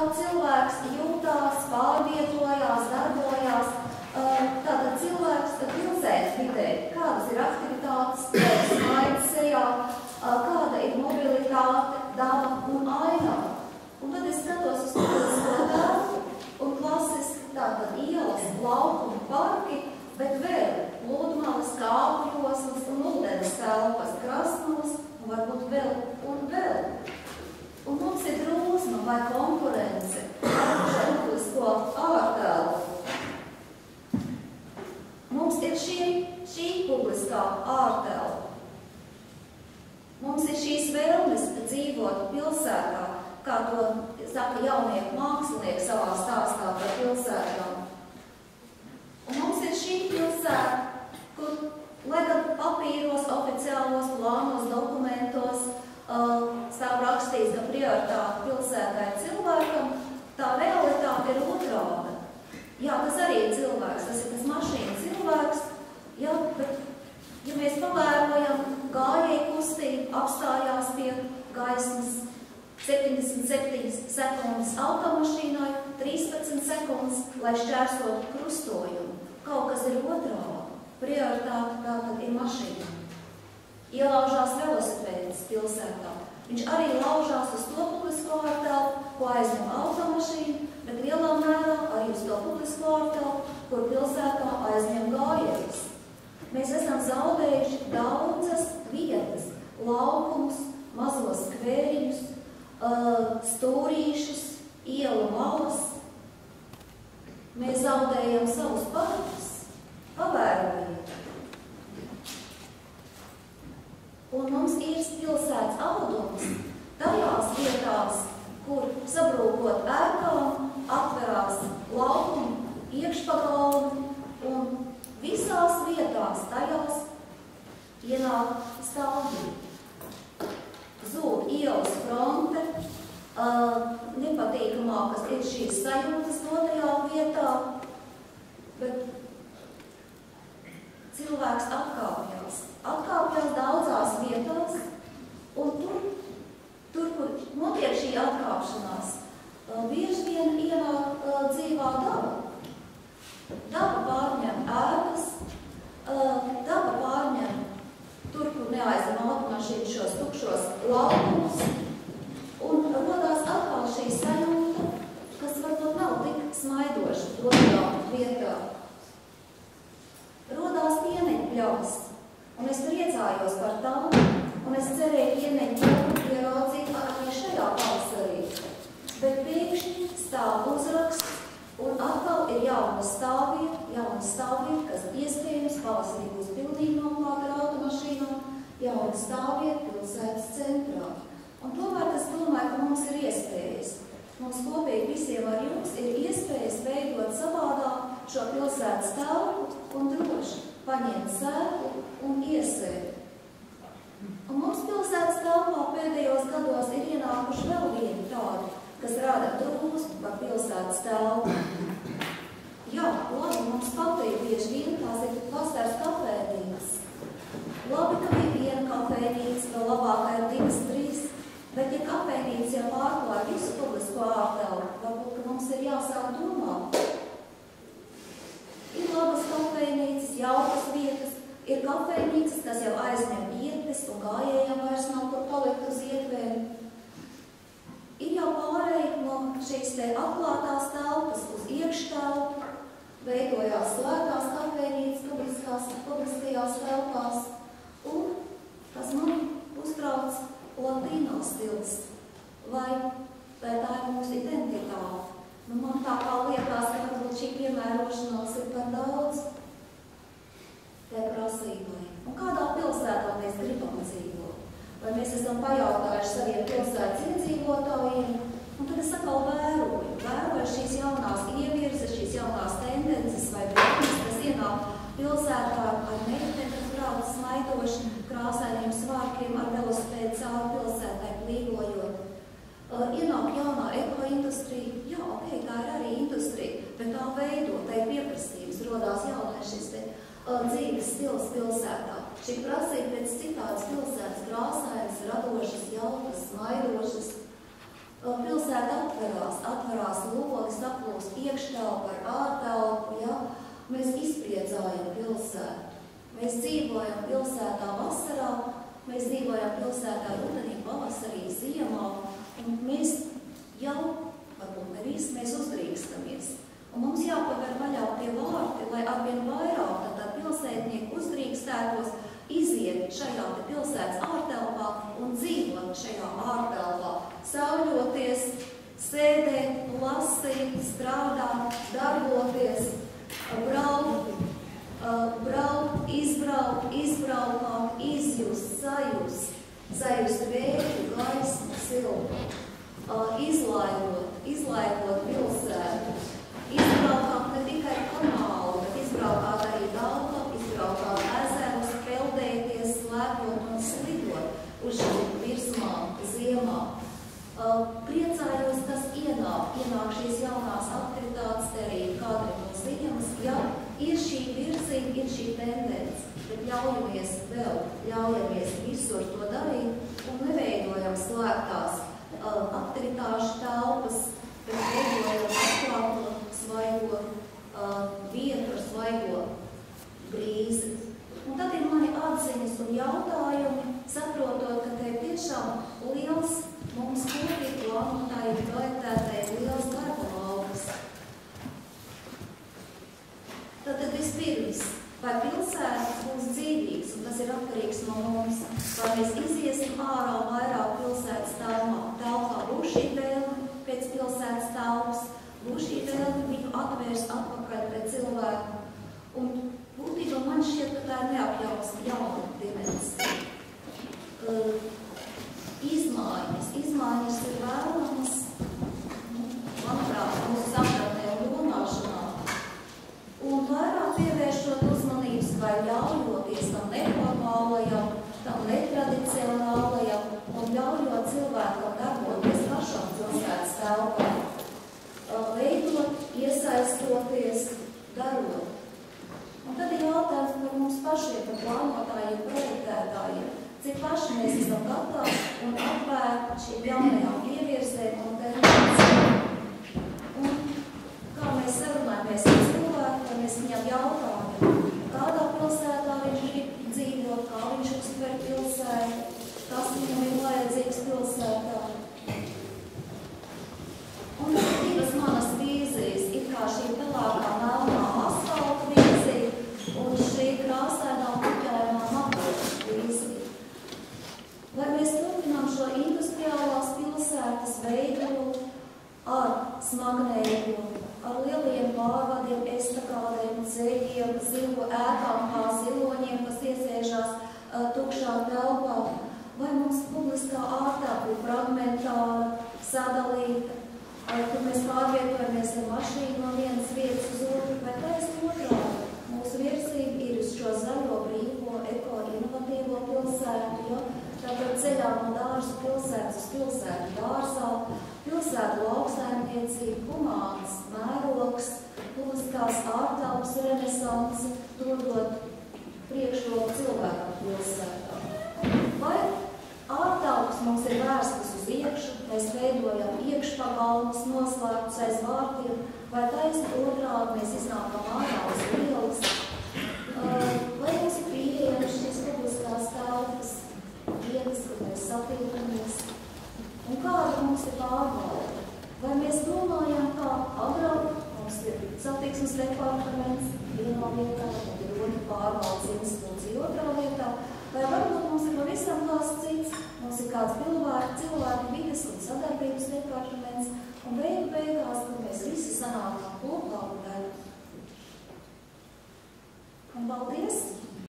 Cilvēks jūtās, pārvietojās, darbojās. Tātad cilvēks pilsētas vidē, kādas ir aktivitātes, kādas maiņas sejā, kāda ir mobilitāte, daba un ainā. Un tad es skatos uz publisko telpu un klasiski tātad ielas, laukumi, parki, bet vēl pludmales, kāpu joslas un ūdens telpas, krasnos un varbūt vēl un vēl. Un mums ir drūsma vai konkurence ar publisko ārtelpu. Mums ir šī publiskā ārtelpa. Mums ir šīs vēlmes dzīvot pilsētā, kā to saka jaunieku mākslinieki savā stāstā par pilsētām. Un mums ir šī pilsēta, kur, lai gan papīros, oficiālos plānos, dokumentos stāv rakstīts, ka prioritāte pilsētai cilvēkam, tā realitāte ir otrāda. Jā, tas arī ir cilvēks, tas ir tas mašīna cilvēks, jā, bet, ja mēs pavērojam gājēju kustību, apstājās pie gaismas 77 sekundes automašīnai, 13 sekundes, lai šķērsotu krustojumu. Kaut kas ir otrāda. Prioritāte tātad ir mašīna. Ielaužās velosipēds pilsētā. Viņš arī laužās uz to publisko ārtelpu, ko aizņem automašīna, bet lielā mērā arī uz to publisko ārtelpu, kur pilsētā aizņem gājējus. Mēs esam zaudējuši daudzas vietas, laukumus, mazos skvēriņus, stūrīšus, ielu malas. Mēs zaudējam savus parkus, pavērojiet. Un mums ir pilsētas audums tajās vietās, kur sabrūkot ēkām, atverās laukumi, iekšpagalmi un visās vietās tajās ienāk stāvīgi. Zūd ielas fronte, nepatīkamākas ir šīs sajūtas dotajā vietā, bet cilvēks atkāpjās daudzās vietās, un tur, kur notiek šī atkāpšanās, bieži vien ienāk dzīvā daba. Daba pārņem ēkas, daba pārņem tur, kur neaizem automašīnu šos tukšos laukumus, un rodās atkal šī sajūta, kas varbūt nav tik smaidoša dotajā vietā. Rodās pieneņu pļaus. Un es priecājos par tām, un es cerēju pieneņu ieraudzīt arī šajā pavasarī. Bet pēkšņi stāv uzraksts, un atkal ir jauna stāvvieta, kas iespējams pavasarī būs pilnīgi noklāta ar automašīnām, jauna stāvvieta pilsētas centrā. Un tomēr es domāju, ka mums ir iespējas. Mums kopīgi visiem ar jums ir iespējas veidot savādāk šo pilsētas telpu un droši paņemt sēklu un iesēt. Un mums pilsētas telpā pēdējos gados ir ienākuši vēl vieni tādi, kas rada drūsmu par pilsētas telpu. Jā, labi, mums patīk bieži vien, tās ir vasaras kafēnīcas. Labi, ka bija viena kafēnīca, vēl labākā ir 2, 3, bet ja kafēnīca jau pārklāja visu publisko ārtelpu, varbūt, ka mums ir jāsāk domāt. Ir labas kafēnīcas, jaukas vietas, ir kafēnīcas, kas jau aizņem ietves un gājējiem vairs nav kur palikt uz ietvēm. Ir jau pārēj no šīs te atklātās telpas uz iekštelpu, veidojās slēgtās kafēnīcas publiskajās telpās, un kas man uztrauc latīno stils, vai tā ir mūsu identitāte. Man tā kā liekas, ka varbūt šī piemērošanās ir par daudz tai prasībai. Un kādā pilsētā mēs gribam dzīvot? Vai mēs esam pajautājuši saviem pilsētas iedzīvotājiem? Un tad es atkal vēroju šīs jaunās ievirzes, šīs jaunās tendences vai brīdis, kas ienāk pilsētā ar meiteni, kas brauc smaidoši, krāsainiem svārkiem ar velosipēdu cauri pilsētai plīvojot. Ienāk jaunā ekoindustrija, jā, ok, tā ir arī industrija, bet tā veido, tai pieprasījums, rodās jaunais šis te dzīves stils pilsētā. Šī prasība pēc citādas pilsētas krāsainas, radošas, jaukas, smaidošas. Pilsēta atverās Mēs dzīvojam pilsētā vasarā, mēs dzīvojam pilsētā rudenī, pavasarī, ziemā, un mēs jau, varbūt ne visi, mēs uzdrīkstamies. Un mums jāpaver vaļā tie vārti, lai arvien vairāk tad pilsētnieki uzdrīkstētos, iziet šajā pilsētas ārtelpā un dzīvot šajā ārtelpā, sauļoties, sēdēt, lasīt, strādāt, darboties, braukt, izbraukāt, izjust, sajust vēju, gaismu, siltu, izlaikot pilsētu, izbraukāt ne tikai kanālu, bet izbraukāt arī Daugavu, izbraukāt ezerus, peldēties, slēpot un slidot uz šīm virsmām ziemā. Priecājos, tas ienāk šīs jaunās aktivitātes te arī kādri no ziemas, ja ir šī virzība, ir šī tendence, bet ļaujamies visur to darīt un neveidojam slēgtās aktivitāšu telpas, bet veidojam atklāto, svaigo vietu ar svaigo brīzi. Un tad ir mani atziņas un jautājumi, saprotot, ka te tiešām liels mums kopīgi plānotāji projektētāji liels darba laukas. Tad vispirms, vai pilsētas būs dzīvīgas, un tas ir atkarīgs no mums, vai mēs iziesim ārā vairāk pilsētas telpā, būs šī vēlme pēc pilsētas telpas, būs šī vēlme viņu atvērst atpakaļ pret cilvēku. Un būtībā man šķiet, ka tā ir neapjausma jauna dimensija. Izmaiņas ir vēlamas, manuprāt, mūsu sapratnē un domāšanā. Un vairāk pievēršot uzmanības vai ļaujoties tam neformālajam, tam netradicionālajam un ļaujot cilvēkam darboties pašam pilsētas telpā. Veidot, iesaistoties, darot. Un tad ir jautājums par mums pašiem, par plānotājiem, projektētājiem. Cik paši mēs esam gatavi un atvērti šīm jaunajām ievirzēm un tendencēm. Un kā mēs sarunājamies ar cilvēku, vai mēs viņam jautājam, kādā pilsētā viņš grib dzīvot, kā viņš uztver pilsētu, kas viņam ir vajadzīgs pilsētā. Un tad divas manas vīzijas, ir kā šī pelākā melnā asfalta vīzija un šī krāsainā puķainā makoša vīzija. Vai mēs turpinām šo industriālās pilsētas veidu ar smagnējumu, ar lieliem pārvadiem, estakādiem, ceļiem, zilu ēkām kā ziloņiem, kas iesēžās tukšā telpā? Vai mums publiskā ārtelpa ir fragmentāra, sadalīta, kur mēs pārvietojamies ar mašīnu no vienas vietas uz otru, vai taisn otrādi? Mūsu virzība ir uz šo zaļo, brīvo, eko-inovatīvo pilsētu, jo tātad ceļā no dārza pilsētas uz pilsētu dārzā, pilsētu lauksaimniecība, humāns mērogs, publiskās ārtelpas renesanse, dodot priekšroku cilvēkam pilsētā. Vai ārtelpas mums ir vērstas uz iekšu, mēs veidojam iekšpagalmus, noslēgtus aiz vārtiem, vai taisni otrādi mēs iznākam ārā uz ielas? Vai mums ir pieejams šīs publiskās telpas vietas, kur mēs satiekamies? Un kāda mums ir pārvalde? Vai mēs domājam, kā agrāk mums ir satiksmes departaments vienā vietā, un ir otra pārvaldes institūcija otrā vietā, vai varbūt mums ir pavisam kāds cits, mums ir kāds cilvēku vides un sadarbības departaments, un